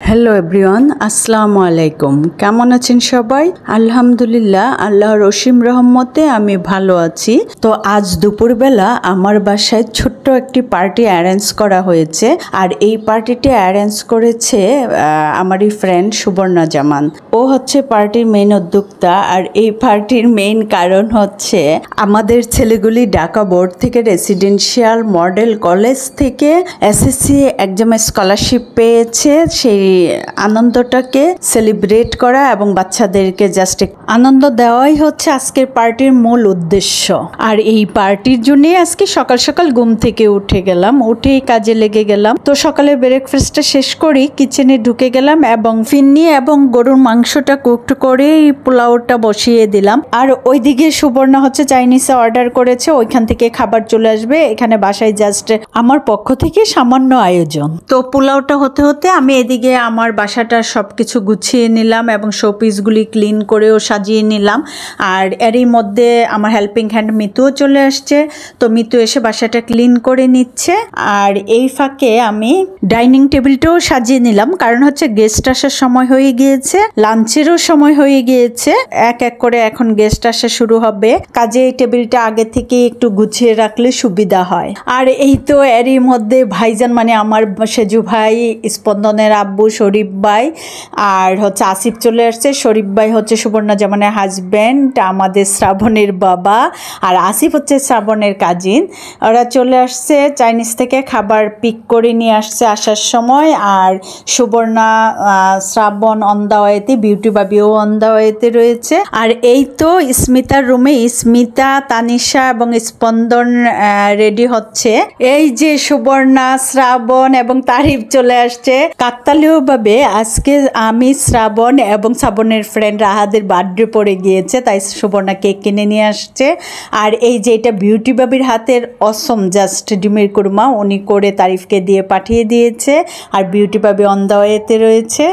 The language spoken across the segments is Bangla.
হ্যালো এভরিওয়ান, আসসালামু আলাইকুম। কেমন আছেন সবাই? আলহামদুলিল্লাহ, আল্লাহর অসীম রহমতে আমি ভালো আছি। তো আজ দুপুরবেলা আমার বাসায় ছোট্ট একটি পার্টি অ্যারেঞ্জ করা হয়েছে, আর এই পার্টিটি অ্যারেঞ্জ করেছে আমারই ফ্রেন্ড সুবর্ণা জামান। ও হচ্ছে পার্টির মেইন উদ্যোক্তা। আর এই পার্টির মেইন কারণ হচ্ছে আমাদের ছেলেগুলি ঢাকা বোর্ড থেকে রেসিডেন্সিয়াল মডেল কলেজ থেকে এসএসসি এক্সামে স্কলারশিপ পেয়েছে। সেই আনন্দটাকে সেলিব্রেট করা এবং বাচ্চাদেরকে জাস্ট আনন্দ দেওয়াই হচ্ছে আজকের পার্টির মূল উদ্দেশ্য। আর এই পার্টির জন্যই আজকে সকাল সকাল ঘুম থেকে উঠে গেলাম, উঠেই কাজে লেগে গেলাম। তো সকালে ব্রেকফাস্টটা শেষ করি কিচেনে ঢুকে গেলাম এবং ফিন্নি এবং গরুর মাংসটা কুকড করে পোলাওটা বসিয়ে দিলাম। আর ওইদিকে সুবর্ণা হচ্ছে চাইনিজে অর্ডার করেছে, ওইখান থেকে খাবার চলে আসবে। এখানে বাসায় জাস্ট আমার পক্ষ থেকে সামান্য আয়োজন। তো পোলাওটা হতে হতে আমি এদিকে আমার বাসাটা সবকিছু গুছিয়ে নিলাম এবং শোপিসগুলি ক্লিন করেও সাজিয়ে নিলাম। আর এরই মধ্যে আমার হেল্পিং হ্যান্ড মিতুও চলে আসছে। তো মিতু এসে বাসাটা ক্লিন করে নিচ্ছে। আর এই ফাঁকে আমি ডাইনিং টেবিলটাও সাজিয়ে নিলাম, কারণ হচ্ছে গেস্ট আসার সময় হয়ে গিয়েছে, লাঞ্চেরও সময় হয়ে গিয়েছে। এক এক করে এখন গেস্ট আসা শুরু হবে, কাজে এই টেবিলটা আগে থেকে একটু গুছিয়ে রাখলে সুবিধা হয়। আর এই তো এরই মধ্যে ভাইজান মানে আমার সেজু ভাই, স্পন্দনের আব্বু শরীফ ভাই আর হচ্ছে আসিফ চলে আসছে। শরীফ ভাই হচ্ছে সুবর্ণা জামানের হাজব্যান্ড, আমাদের শ্রাবণের বাবা, আর আসিফ হচ্ছে শ্রাবণের কাজিন। ওরা চলে আসছে চাইনিজ থেকে, খাবার পিক করে নিয়ে আসছে আসার সময়। আর সুবর্ণা, শ্রাবণ অন দা ওয়েতে, বিউটি বাবিও অন দা ওয়েতে রয়েছে। আর এই তো স্মিতার রুমে স্মিতা, তানিশা এবং স্পন্দন রেডি হচ্ছে। এই যে সুবর্ণা, শ্রাবণ এবং তারিফ চলে আসছে। কাকতালীয় ভাবে আজকে আমি, শ্রাবণ এবং শ্রাবণের ফ্রেন্ড রাহাদের বার্থডে পড়ে গিয়েছে, তাই সুবর্ণা কেক কিনে নিয়ে আসছে। আর এই যে এটা বিউটি বাবির হাতের অসম জাস্ট ডিমের কুরমা, উনি করে তারিফকে দিয়ে পাঠিয়ে দিয়েছে। আর বিউটি বাবি অন দা ওয়েতে রয়েছে।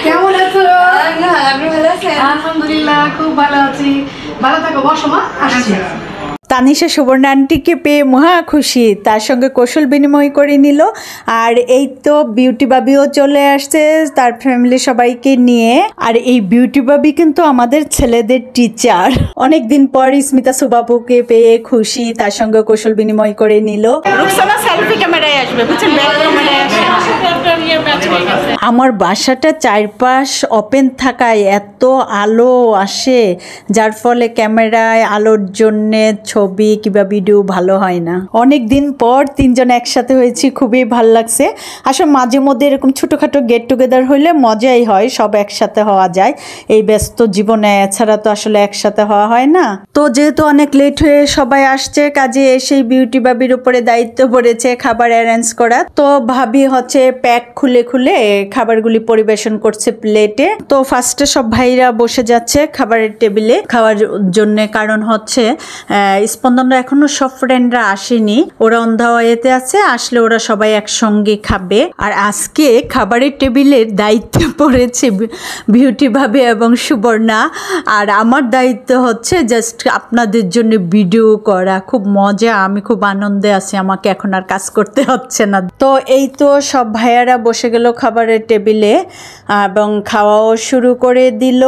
কেমন আছো? আলহামদুলিল্লাহ, খুব ভালো আছি। ভালো থাকো, বসো মা, আসছি। তানিশা সুবর্ণা আন্টিকে পেয়ে মহা খুশি, তার সঙ্গে কৌশল বিনিময় করে নিল। আর এই তো বিউটি বাবিও চলে আসছে তার ফ্যামিলি সবাইকে নিয়ে। আর এই বিউটি বাবি কিন্তু আমাদের ছেলেদের টিচার। অনেক দিন পর স্মিতা সুবাবুকে পেয়ে খুশি, তার সঙ্গে কৌশল বিনিময় করে নিল। রুকসানা সেলফি ক্যামেরায় আসবে, বুঝছেন, ব্যাক ক্যামেরায় আসবে। আমার বাসাটা চারপাশ ওপেন থাকায় এত আলো আসে, যার ফলে ক্যামেরায় আলোর জন্যে ছবি কিংবা ভিডিও ভালো হয় না। অনেক দিন পর তিনজন একসাথে হয়েছি, খুবই ভালো লাগছে। আসলে মাঝে মধ্যে এরকম ছোটোখাটো গেট টুগেদার হইলে মজাই হয়, সব একসাথে হওয়া যায় এই ব্যস্ত জীবনে, এছাড়া তো আসলে একসাথে হওয়া হয় না। তো যেহেতু অনেক লেট হয়ে সবাই আসছে, কাজে এসেই বিউটি বাবির উপরে দায়িত্ব পড়েছে খাবার অ্যারেঞ্জ করা। তো ভাবি হচ্ছে প্যাক খুলে খুলে খাবারগুলি পরিবেশন করছে প্লেটে। তো ফার্স্টে সব ভাইরা বসে যাচ্ছে খাবারের টেবিলে খাওয়ার জন্য, কারণ হচ্ছে স্পন্দনরা এখনো সব ফ্রেন্ডরা আসেনি, ওরা অন দা ওয়েতে আছে, আসলে ওরা সবাই একসঙ্গে খাবে। আর আজকে খাবারের টেবিলের দায়িত্ব পড়েছে বিউটি ভাবি এবং সুবর্ণা। আর আমার দায়িত্ব হচ্ছে জাস্ট আপনাদের জন্য ভিডিও করা। খুব মজা, আমি খুব আনন্দে আছি, আমাকে এখন আর কাজ করতে হচ্ছে না। তো এই তো সব ভাইয়ারা বসে গেল খাবারের টেবিলে এবং খাওয়াও শুরু করে দিল।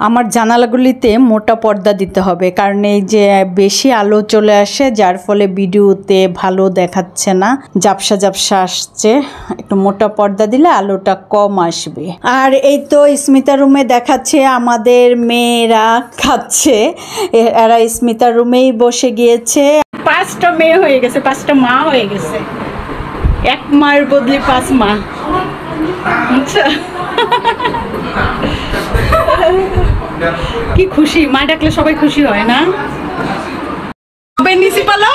আমার জানালাগুলিতে মোটা পর্দা দিতে হবে, কারণ এই যে বেশি আলো চলে আসে, যার ফলে ভিডিওতে ভালো দেখাচ্ছে না, ঝাপসা ঝাপসা আসছে। একটু মোটা পর্দা দিলে আলোটা কম আসবে। আর এই তো স্মিতার রুমে দেখাচ্ছে আমাদের মেয়েরা খাচ্ছে, এরা স্মিতার রুমেই বসে গিয়েছে। 5টা মেয়ে হয়ে গেছে, 5টা মা হয়ে গেছে, এক মায়ের বদলে 5 মা। আচ্ছা, কি খুশি, মা ডাকলে সবাই খুশি হয় না? কবে নিছি পালা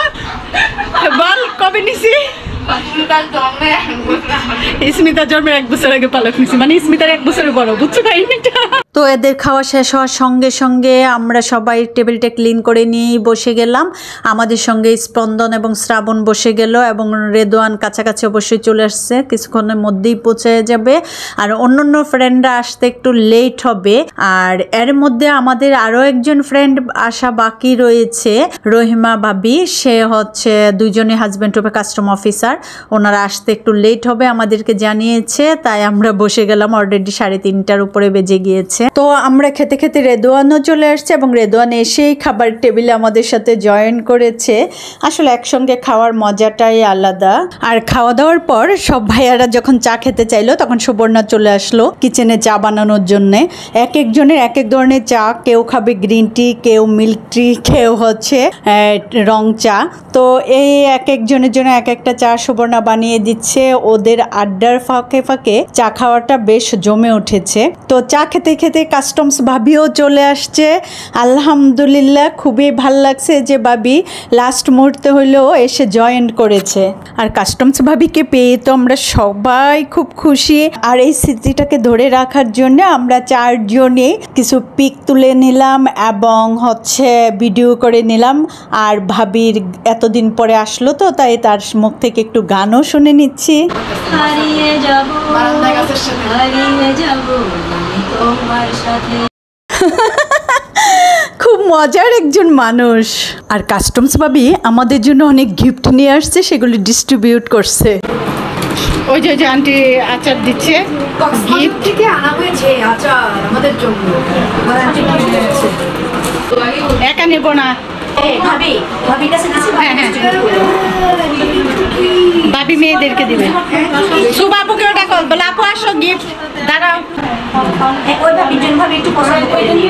বল, কবে নিছি? স্মিতার জন্মের 1 বছর আগে পালক নিছি, মানে স্মিতার 1 বছরের বড়, বুঝছো না? তো এদের খাওয়া শেষ হওয়ার সঙ্গে সঙ্গে আমরা সবাই টেবিলটা ক্লিন করে নিয়েই বসে গেলাম। আমাদের সঙ্গে স্পন্দন এবং শ্রাবণ বসে গেল এবং রেদওয়ান কাছাকাছি অবশ্যই চলে আসছে, কিছুক্ষণের মধ্যেই পৌঁছে যাবে। আর অন্য ফ্রেন্ডরা আসতে একটু লেট হবে। আর এর মধ্যে আমাদের আরও একজন ফ্রেন্ড আসা বাকি রয়েছে, রহিমা ভাবি। সে হচ্ছে দুইজনে হাজব্যান্ড ওয়াইফ কাস্টম অফিসার, ওনারা আসতে একটু লেট হবে আমাদেরকে জানিয়েছে। তাই আমরা বসে গেলাম, অলরেডি 3:30টার উপরে বেজে গিয়েছে। তো আমরা খেতে খেতে রেদওয়ানও চলে আসছে এবং রেদওয়ান এসেই খাবার টেবিলে আমাদের সাথে জয়েন করেছে। আসলে একসঙ্গে খাওয়ার মজাটাই আলাদা। আর খাওয়া দাওয়ার পর সব ভাইয়ারা যখন চা খেতে চাইলো তখন সুবর্ণা চলে আসলো কিচেনে চা বানানোর জন্যে। এক একজনের এক এক ধরনের চা, কেউ খাবে গ্রিন টি, কেউ মিল্ক টি, কেউ হচ্ছে রং চা। তো এই এক একজনের জন্য এক একটা চা সুবর্ণা বানিয়ে দিচ্ছে। ওদের আড্ডার ফাঁকে ফাঁকে চা খাওয়াটা বেশ জমে উঠেছে। তো চা খেতে খেতে কাস্টমস ভাবিও চলে আসছে। আলহামদুলিল্লাহ, খুবই ভাল লাগছে যে ভাবি লাস্ট মুহূর্তে হলেও এসে জয়েন করেছে। আর কাস্টমস ভাবিকে পেয়ে তো আমরা সবাই খুব খুশি। আর এই স্মৃতিটাকে ধরে রাখার জন্য আমরা 4 জনে কিছু পিক তুলে নিলাম এবং হচ্ছে ভিডিও করে নিলাম। আর ভাবির এতদিন পরে আসলো তো তাই তার মুখ থেকে একটু গানও শুনে নিচ্ছি। হারিয়ে যাব, হারিয়ে যাব তোমার সাথে। খুব মজার একজন মানুষ। আর কাস্টমস ভাবি আমাদের জন্য অনেক গিফট নিয়ে আসছে, সেগুলো ডিস্ট্রিবিউট করছে। ওই যে আন্টি আচার দিচ্ছে, গিফট থেকে আনা হয়েছে আচার আমাদের জন্য। একা নেব না, ভাবি, ভাবির কাছে দিছি, হ্যাঁ হ্যাঁ, ভাবি মেয়েদেরকে দিবে। সুবাবুকে ওটা কল বলে, আপু আসো গিফট দাঁড়াও। ওই ভাবির জন্য ভাবি একটু পছন্দ করে দিই।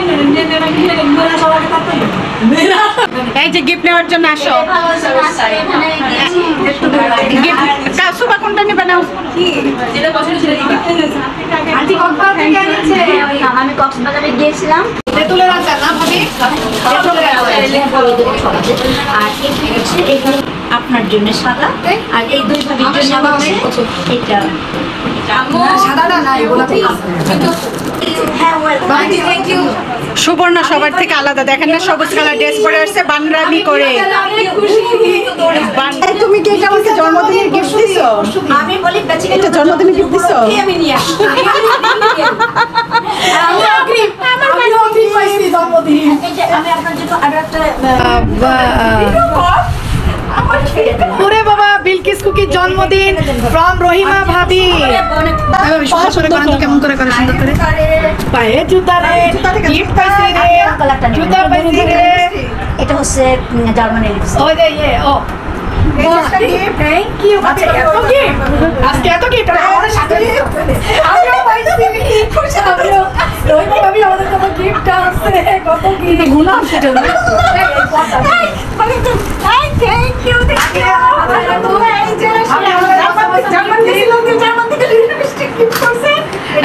এই যে গিফট নেওয়ার জন্য আসো। সুবা কোনটা নেবে নাও? আমি কক্সবাজারে গিয়েছিলাম। তেঁতুলের আচার না ভাবি? আর এখানে আপনার জন্য সাদা, আর এই দুই ভাবির জন্য হচ্ছে এটা সাদাটা নাই, গোলাপি। হ্যাঁ, থ্যাংক ইউ। সুবর্ণা সবার থেকে আলাদা, দেখেন না সবুজ কালার ড্রেস পরে আসছে বানরামি করে। তুমি কি এটা আমাকে জন্মদিনের গিফট দিছো? আমি বলি বেঁচে এটা জন্মদিনের গিফট দিছো? আমি নিয়ে আসি। আমি আপনার জন্য আরো একটা ওরে বাবা, বিলকিস কুকির জন্মদিন ফ্রম রহিমা ভাবি। কেমন করে করে সুন্দর করে পায়ে জুতা রে, গিফট পাইছি রে, জুতা পাইছি রে। এটা হচ্ছে জার্মানির লিপস্টিক। ওই যে ইয়ে ও থ্যাংক ইউ। আজকে এত গিফট আমাদের সাথে আমিও পাইছি। রহিমা ভাবি আমাদের কত গিফট আছে, কত গিফট গুনাম সেটা থ্যাংক ইউ।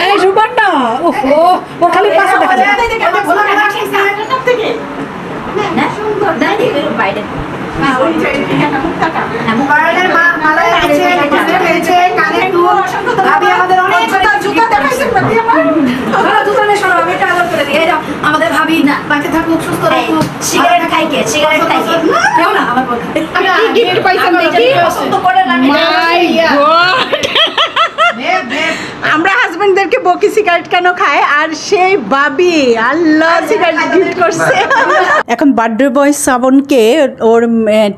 এই সুবর্ণা, ওহো ও খালি পাশে দেখা যায়। না সুন্দর না, এর বাইরে আমাদের ভাবি না বাঁচে থাকুক, সুস্থ থাকুক। সিগারেট খাইকে, সিগারেট খাইকে কেউ না আমার গিফট পাইছেন দেখি। পছন্দ করে না। আমরা হাজবেন্ডদেরকে বকি সিগারেট কেন খায়, আর সেই ভাবি আল্লাহ সিগারেট গিফট করছে। এখন বার্থডে বয় শ্রাবণকে ওর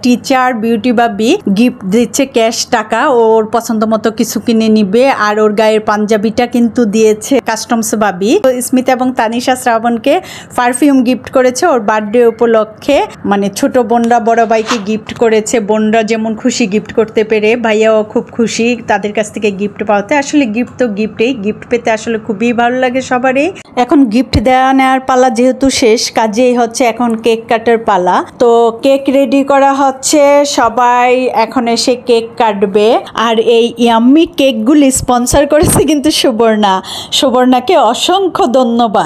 টিচার বিউটি ভাবি গিফট দিচ্ছে ক্যাশ টাকা, ওর পছন্দ মতো কিছু কিনে নিবে। আর ওর গায়ের পাঞ্জাবিটা কিন্তু দিয়েছে কাস্টমস ভাবি। স্মিতা এবং তানিশা শ্রাবণকে পারফিউম গিফট করেছে ওর বার্থডে উপলক্ষে। মানে ছোট বোনরা বড় ভাইকে গিফট করেছে। বোনরা যেমন খুশি গিফট করতে পেরে, ভাইয়াও খুব খুশি তাদের কাছ থেকে গিফট পাওয়াতে। আসলে গিফট তো গিফটেই, গিফট পেতে আসলে খুবই ভালো লাগে সবারই। এখন গিফট দেওয়া নেওয়ার পালা যেহেতু শেষ, কাজেই হচ্ছে এখন কেক কাটার পালা। তো কেক রেডি করা হচ্ছে, সবাই এখন এসে কেক কাটবে। আর এই ইয়াম্মি কেকগুলি স্পন্সর করেছে কিন্তু সুবর্ণা। সুবর্ণাকে অসংখ্য ধন্যবাদ।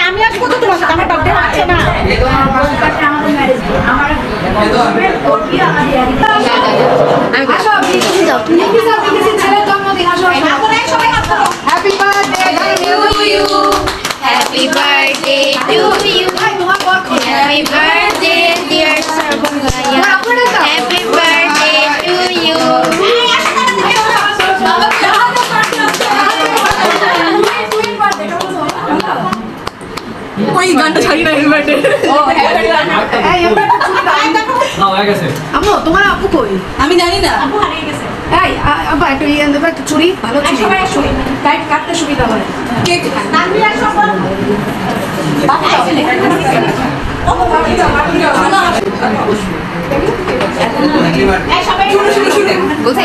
আমি আসবো তো তোমার সাথে, আমার বার্থডে হচ্ছে না। ছেলের জন্মদিন আম্মু তোমার আপু কই? আমি জানি না। আপু হারিয়ে গেছে। এই আব্বা একটু ইয়ে দেবে, একটা চুড়ি, ভালো চুড়ি, টাইট কাটতে সুবিধা হয়। তানভীর আসো বল। বাবা আসলে এই সবাই শুরু বলছে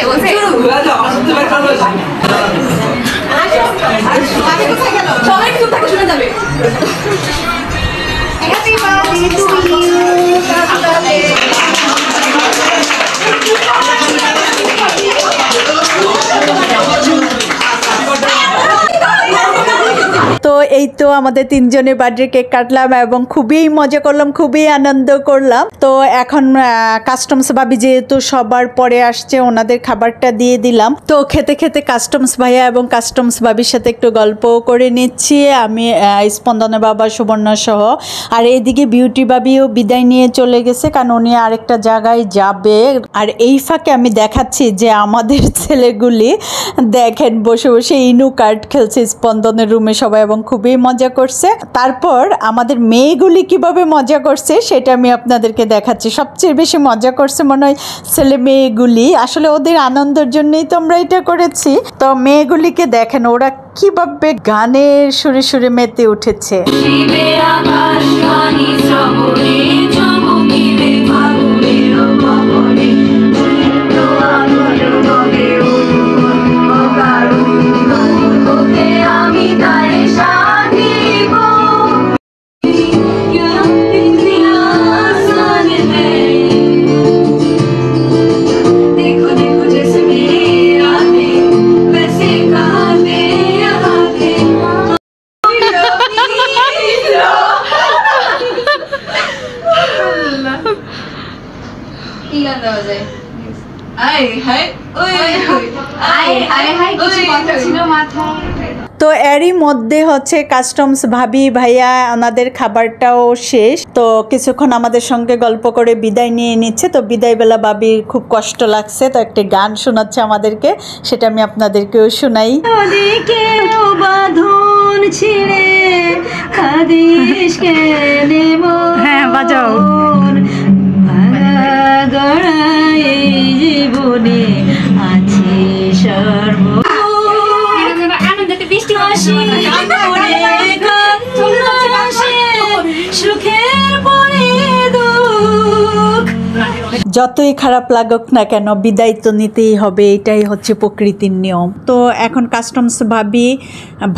আমি কোথায় গেল? সবাই চুপ থাকে, শুনে যাবে। হ্যাপি বার্থডে টু তো এই তো আমাদের তিনজনের বার্থডে কেক কাটলাম এবং খুবই মজা করলাম, খুবই আনন্দ করলাম। তো এখন কাস্টমস ভাবি যেহেতু সবার পরে আসছে, ওনাদের খাবারটা দিয়ে দিলাম। তো খেতে খেতে কাস্টমস ভাইয়া এবং কাস্টমস ভাবির সাথে একটু গল্প করে নিচ্ছি আমি, স্পন্দনের বাবা, সুবর্ণা সহ। আর এইদিকে বিউটি ভাবিও বিদায় নিয়ে চলে গেছে, কারণ উনি আরেকটা জায়গায় যাবে। আর এই ফাঁকে আমি দেখাচ্ছি যে আমাদের ছেলেগুলি দেখেন বসে বসে ইনু কার্ড খেলছে স্পন্দনের রুমে সবাই, এবং খুবই মজা করছে। তারপর আমাদের মেয়েগুলি কিভাবে মজা করছে সেটা আমি আপনাদেরকে দেখাচ্ছি। সবচেয়ে বেশি মজা করছে মনে হয় ছেলে মেয়েগুলি, আসলে ওদের আনন্দের জন্যই তো আমরা এটা করেছি। তো মেয়েগুলিকে দেখেন ওরা কিভাবে গানের সুরে সুরে মেতে উঠেছে। তো এরই মধ্যে হচ্ছে কাস্টমস ভাবি ভাইয়া ওনাদের খাবারটাও শেষ। তো কিছুক্ষণ আমাদের সঙ্গে গল্প করে বিদায় নিয়ে নিচ্ছে। তো বিদায়বেলা ভাবির খুব কষ্ট লাগছে, তো একটি গান শোনাচ্ছে আমাদেরকে, সেটা আমি আপনাদেরকেও শোনাই। বাঁধন ছিঁড়ে খাদিস কেনে হ্যাঁ বাজাও। গড়াই জীবনে আছে সর্ব আনন্দতে বৃষ্টি আসে সুখের পরে দুঃখ। যতই খারাপ লাগুক না কেন বিদায় তো নিতেই হবে, এটাই হচ্ছে প্রকৃতির নিয়ম। তো এখন কাস্টমস ভাবি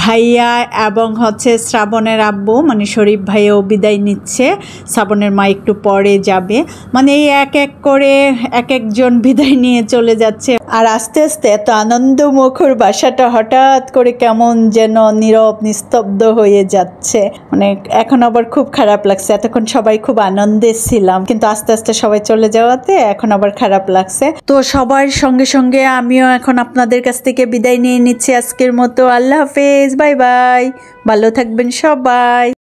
ভাইয়া এবং হচ্ছে শ্রাবণের আব্বু মানে শরীফ ভাইয়াও বিদায় নিচ্ছে, শ্রাবণের মা একটু পরে যাবে, মানে এই এক এক করে এক একজন বিদায় নিয়ে চলে যাচ্ছে। আর আস্তে আস্তে এত আনন্দমুখর বাসাটা হঠাৎ করে কেমন যেন নীরব নিস্তব্ধ হয়ে যাচ্ছে, মানে এখন আবার খুব খারাপ লাগছে। এতক্ষণ সবাই খুব আনন্দে ছিলাম, কিন্তু আস্তে আস্তে সবাই চলে যাওয়াতে এখন আবার খারাপ লাগছে। তো সবার সঙ্গে সঙ্গে আমিও এখন আপনাদের কাছ থেকে বিদায় নিয়ে নিচ্ছি আজকের মতো। আল্লাহ হাফেজ, বাই বাই, ভালো থাকবেন সবাই।